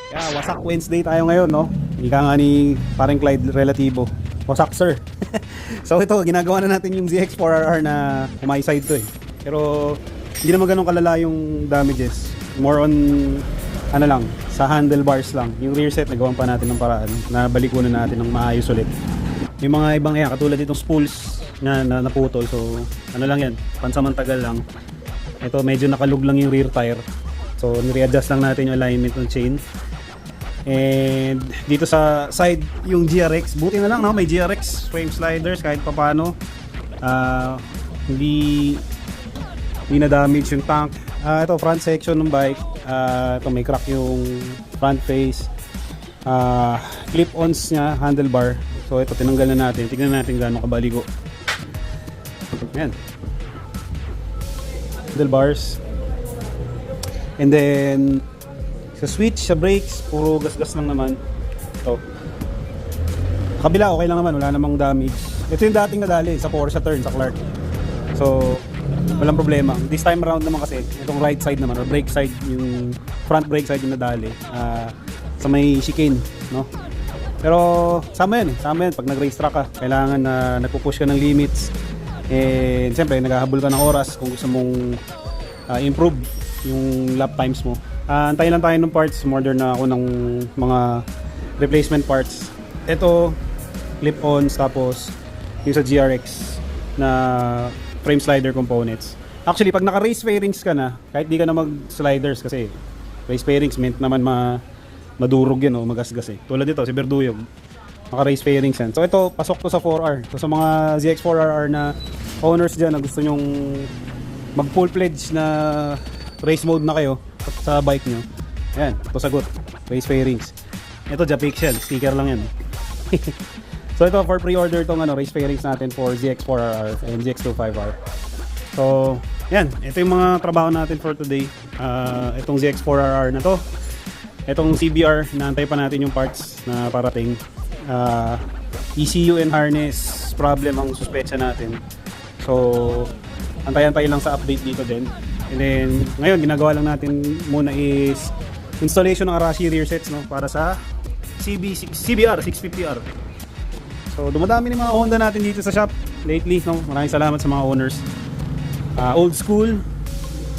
Yeah, wasak Wednesday tayo ngayon, no? Ika nga ni parang Clyde relatibo. Wasak, sir. So ito, ginagawa na natin yung ZX4RR na umayside to eh. Pero hindi naman ganun kalala yung damages. More on ano lang, sa handlebars lang. Yung rear set nagawan pa natin ng paraan na balikunan natin ng maayos ulit. Yung mga ibang katulad itong spools na naputol. So ano lang yan, pansamantagal lang. Ito medyo nakalug lang yung rear tire. So nire-adjust lang natin yung alignment ng chain. And dito sa side yung GRX, buti na lang no, may GRX frame sliders kahit papano. Hindi na damage yung tank. Ito front section ng bike. Ito may crack yung front face. Clip-ons nya handlebar. So ito tinanggal na natin. Tingnan natin gaano kabaligo. Ayan. Handlebars. And then sa switch, sa brakes, puro gas-gas lang naman. Ito. Kabila, okay lang naman. Wala namang damage. Ito yung dating nadali sa Porsche turn, sa Clark. So, walang problema. This time around naman kasi, itong right side naman, or brake side, yung front brake side yung nadali. Sa may chicane, no? Pero, sama yan eh. Sama yan. Pag nag-race track ka, kailangan na nagpupush ka ng limits. And, siyempre, naghahabol ka ng oras kung gusto mong improve yung lap times mo. Antayin lang tayo ng parts. Order na ako ng mga replacement parts. Ito, clip-ons, tapos yung sa GRX na frame slider components. Actually, pag naka-race fairings ka na, kahit di ka na mag-sliders kasi race fairings meant naman madurog yan o magasgas eh. Tulad dito, si Berduyog, naka-race fairings yan. So ito, pasok to sa 4R. So sa mga ZX4RR na owners dyan na gusto nyong mag full pledge na race mode na kayo sa bike nyo, ayan, ito sagot, race fairings. Ito Japixel, sticker lang yan. So ito for pre-order tong race fairings natin for ZX4RR and ZX25R. So yan, ito yung mga trabaho natin for today. Itong ZX4RR na to, itong CBR, inaantay pa natin yung parts na parating. ECU and harness problem ang suspecha natin. So antay-antay lang sa update dito din. And then, ngayon, ginagawa lang natin muna is installation ng Arashi rear sets, no, para sa CBR 650R. So, dumadami ng mga Honda natin dito sa shop lately, no. Maraming salamat sa mga owners. Old school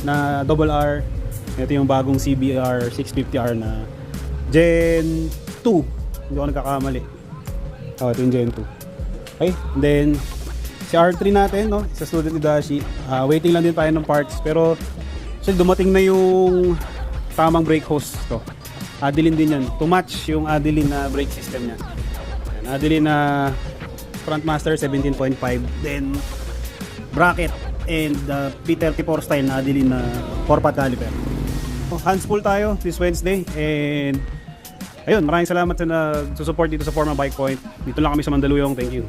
na double R. Ito yung bagong CBR 650R na Gen 2. Hindi ako nagkakamali. Ito yung Gen 2. Okay, and then si R3 natin, no, sa student ni Dashi, waiting lang din tayo ng parts, pero so dumating na yung tamang brake hose to. Adeline din yan, to match yung Adeline na brake system niya. Ayan, Adeline na Frontmaster 17.5, then bracket and P34 style na Adeline na 4-pot caliper. Hands full tayo this Wednesday, and ayun, maraming salamat sa support dito sa Forma Bike Point. Dito lang kami sa Mandaluyong. Thank you.